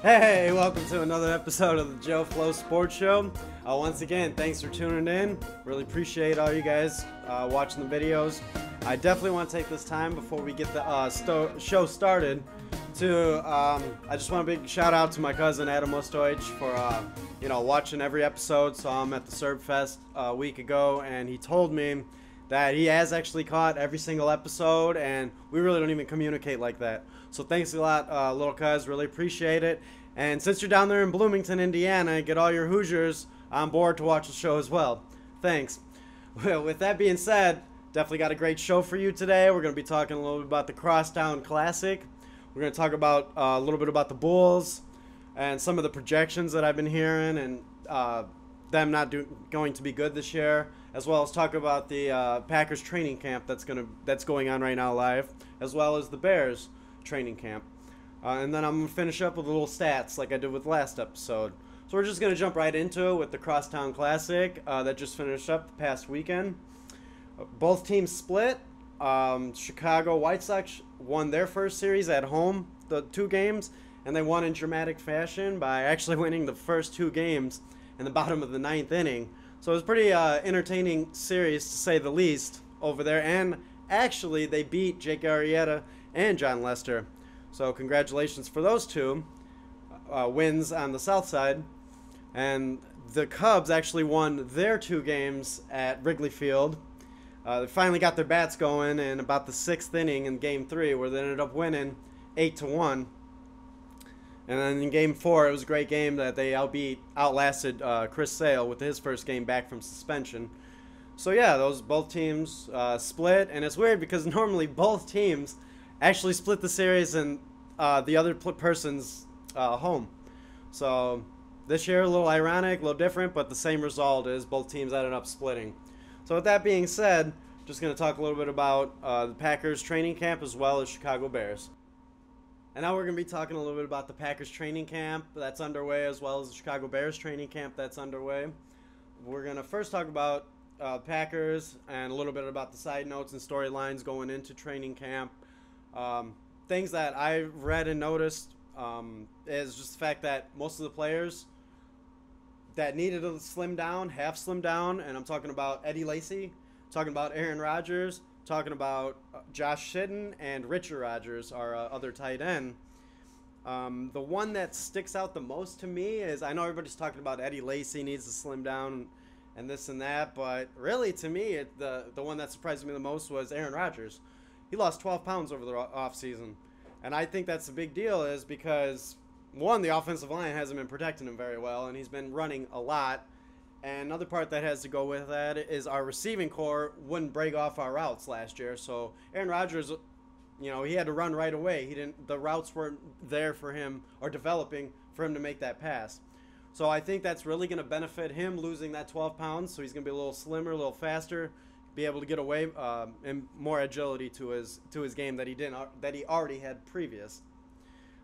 Hey, welcome to another episode of the Joe Flow Sports Show. Once again, thanks for tuning in. Really appreciate all you guys watching the videos. I definitely want to take this time before we get the show started to, I just want a big shout out to my cousin Adam Ostoich for, watching every episode. Saw him at the Serb Fest a week ago, and he told me that he has actually caught every single episode, and we really don't even communicate like that. So thanks a lot, little cuz. Really appreciate it. And since you're down there in Bloomington, Indiana, get all your Hoosiers on board to watch the show as well. Thanks. Well, with that being said, definitely got a great show for you today. We're going to be talking a little bit about the Crosstown Classic. We're going to talk about a little bit about the Bulls and some of the projections that I've been hearing and them not going to be good this year, as well as talk about the Packers training camp that's going on right now live, as well as the Bears training camp. And then I'm going to finish up with a little stats like I did with last episode. So we're just going to jump right into it with the Crosstown Classic that just finished up the past weekend. Both teams split. Chicago White Sox won their first series at home, the 2 games, and they won in dramatic fashion by actually winning the first 2 games in the bottom of the 9th inning. So it was a pretty entertaining series, to say the least, over there. And actually, they beat Jake Arrieta and John Lester. So congratulations for those 2 wins on the south side. And the Cubs actually won their 2 games at Wrigley Field. They finally got their bats going in about the 6th inning in Game 3, where they ended up winning 8-1. And then in Game 4, it was a great game that they outlasted Chris Sale with his first game back from suspension. So yeah, both teams split, and it's weird because normally both teams actually split the series in the other person's home. So this year, a little ironic, a little different, but the same result is both teams ended up splitting. So with that being said, just going to talk a little bit about the Packers training camp as well as Chicago Bears. And now we're going to be talking a little bit about the Packers training camp that's underway, as well as the Chicago Bears training camp that's underway. We're going to first talk about Packers and a little bit about the side notes and storylines going into training camp. Things that I read and noticed is just the fact that most of the players that needed to slim down have slimmed down, and I'm talking about Eddie Lacy, talking about Aaron Rodgers, talking about Josh Shitten and Richard Rodgers, our other tight end. The one that sticks out the most to me is, I know everybody's talking about Eddie Lacy needs to slim down and this and that, but really to me, the one that surprised me the most was Aaron Rodgers. He lost 12 pounds over the offseason, and I think that's a big deal is because, one, the offensive line hasn't been protecting him very well, and he's been running a lot. And another part that has to go with that is our receiving core wouldn't break off our routes last year. So Aaron Rodgers, he had to run right away. The routes weren't there for him or developing for him to make that pass. So I think that's really going to benefit him losing that 12 pounds. So he's going to be a little slimmer, a little faster, be able to get away and more agility to his game that he already had previous.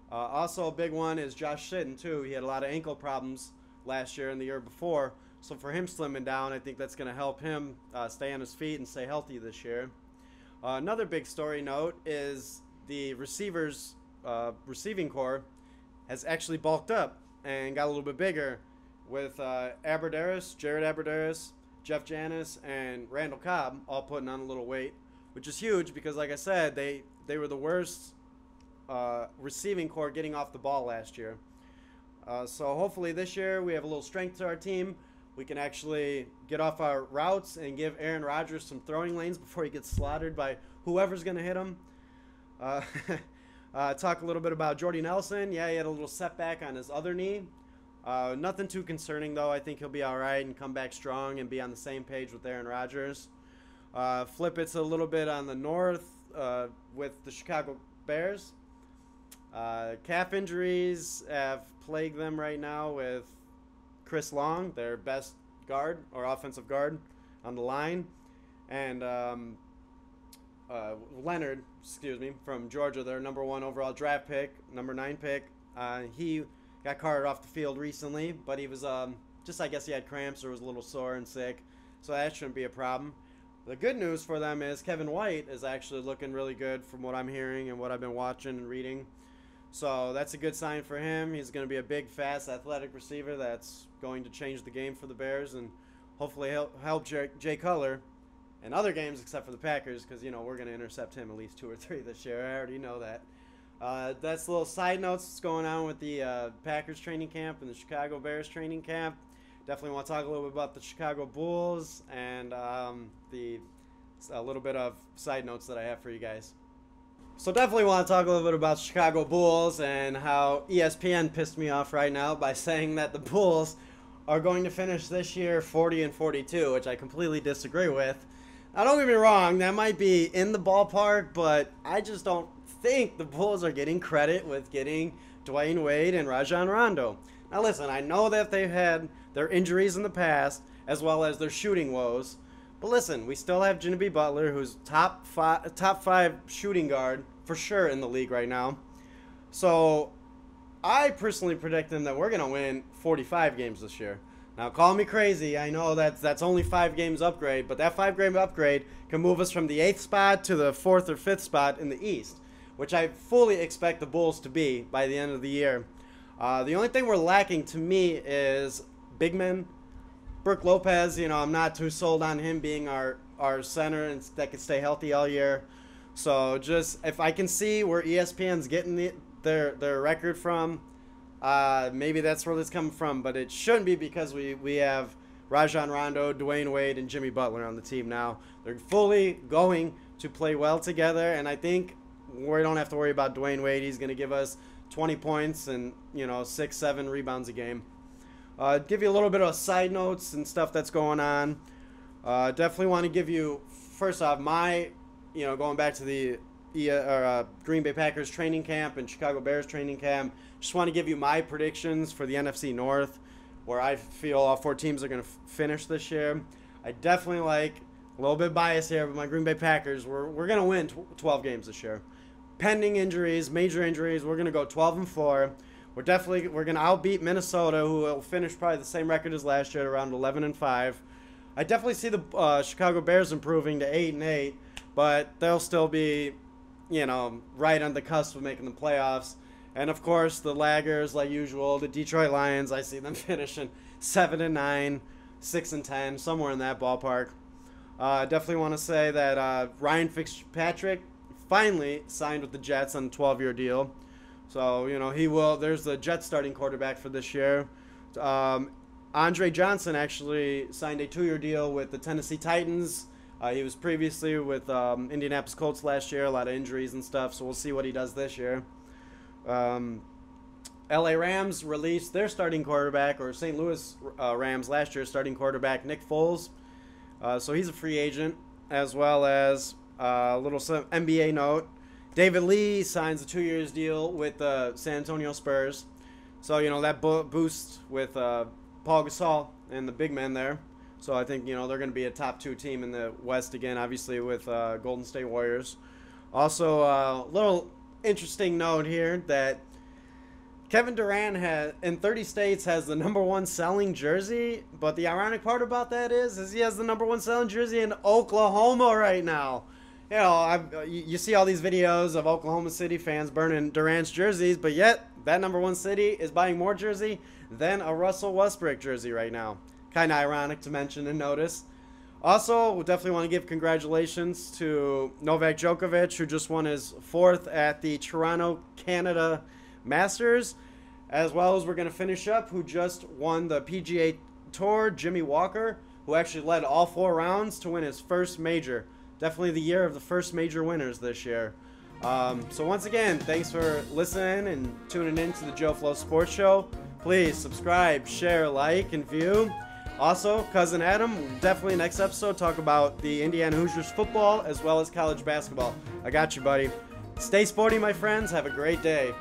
Also a big one is Josh Shitten too. He had a lot of ankle problems last year and the year before. So for him slimming down, I think that's going to help him stay on his feet and stay healthy this year. Another big story note is the receiving core has actually bulked up and got a little bit bigger with Jared Abbrederis, Jeff Janis, and Randall Cobb all putting on a little weight, which is huge because, like I said, they were the worst receiving core getting off the ball last year. So hopefully this year we have a little strength to our team. We can actually get off our routes and give Aaron Rodgers some throwing lanes before he gets slaughtered by whoever's going to hit him. Talk a little bit about Jordy Nelson. Yeah, he had a little setback on his other knee. Nothing too concerning, though. I think he'll be all right and come back strong and be on the same page with Aaron Rodgers. Flip it a little bit on the north with the Chicago Bears. Calf injuries have plagued them right now with Chris Long, their best guard or offensive guard on the line, and Leonard, from Georgia, their number 1 overall draft pick, number 9 pick. He got carted off the field recently, but he was I guess he had cramps or was a little sore and sick, so that shouldn't be a problem. The good news for them is Kevin White is actually looking really good from what I'm hearing and what I've been watching and reading. So that's a good sign for him. He's going to be a big, fast, athletic receiver that's going to change the game for the Bears and hopefully help Jay Cutler in other games except for the Packers, because, you know, we're going to intercept him at least 2 or 3 this year. I already know that. That's a little side notes that's going on with the Packers training camp and the Chicago Bears training camp. Definitely want to talk a little bit about the Chicago Bulls and a little bit of side notes that I have for you guys. So definitely want to talk a little bit about Chicago Bulls and how ESPN pissed me off right now by saying that the Bulls are going to finish this year 40-42, which I completely disagree with. Now, don't get me wrong, that might be in the ballpark, but I just don't think the Bulls are getting credit with getting Dwayne Wade and Rajon Rondo. Now, listen, I know that they've had their injuries in the past, as well as their shooting woes. But listen, we still have Jimmy Butler, who's top five shooting guard for sure in the league right now. So I personally predict them that we're going to win 45 games this year. Now, call me crazy. I know that's only 5 games upgrade, but that 5-game upgrade can move us from the 8th spot to the 4th or 5th spot in the East, which I fully expect the Bulls to be by the end of the year. The only thing we're lacking to me is big men. Brook Lopez, you know, I'm not too sold on him being our center and that could stay healthy all year. So just if I can see where ESPN's getting their record from, maybe that's where it's coming from. But it shouldn't be, because we have Rajon Rondo, Dwayne Wade, and Jimmy Butler on the team now. They're fully going to play well together, and I think we don't have to worry about Dwayne Wade. He's going to give us 20 points and, you know, 6-7 rebounds a game. Give you a little bit of side notes and stuff that's going on. Definitely want to give you, first off, going back to the Green Bay Packers training camp and Chicago Bears training camp. Just want to give you my predictions for the NFC North, where I feel all 4 teams are going to finish this year. I definitely like, a little bit biased here, but my Green Bay Packers, we're going to win 12 games this year. Pending injuries, major injuries, we're going to go 12-4. We're going to outbeat Minnesota, who will finish probably the same record as last year, around 11-5. I definitely see the Chicago Bears improving to 8-8, but they'll still be, you know, right on the cusp of making the playoffs. And of course, the laggers, like usual, the Detroit Lions, I see them finishing 7-9, 6-10, somewhere in that ballpark. Definitely want to say that Ryan Fitzpatrick finally signed with the Jets on a 12-year deal. So, you know, he will. There's the Jets starting quarterback for this year. Andre Johnson actually signed a 2-year deal with the Tennessee Titans. He was previously with Indianapolis Colts last year, a lot of injuries and stuff, so we'll see what he does this year. LA Rams released their starting quarterback, or St. Louis Rams last year starting quarterback, Nick Foles. So he's a free agent, as well as a little NBA note. David Lee signs a 2-year deal with the San Antonio Spurs. So, you know, that boosts with Paul Gasol and the big men there. So I think, you know, they're going to be a top 2 team in the West again, obviously, with Golden State Warriors. Also, a little interesting note here that Kevin Durant in 30 states has the #1 selling jersey, but the ironic part about that is he has the #1 selling jersey in Oklahoma right now. You know, you see all these videos of Oklahoma City fans burning Durant's jerseys, but yet that #1 city is buying more jersey than a Russell Westbrook jersey right now. Kind of ironic to mention and notice. Also, we definitely want to give congratulations to Novak Djokovic, who just won his 4th at the Toronto, Canada Masters, as well as we're going to finish up who just won the PGA Tour, Jimmy Walker, who actually led all 4 rounds to win his first major. Definitely the year of the first major winners this year. So once again, thanks for listening and tuning in to the Joe Flo Sports Show. Please subscribe, share, like, and view. Also, Cousin Adam, definitely next episode, talk about the Indiana Hoosiers football as well as college basketball. I got you, buddy. Stay sporty, my friends. Have a great day.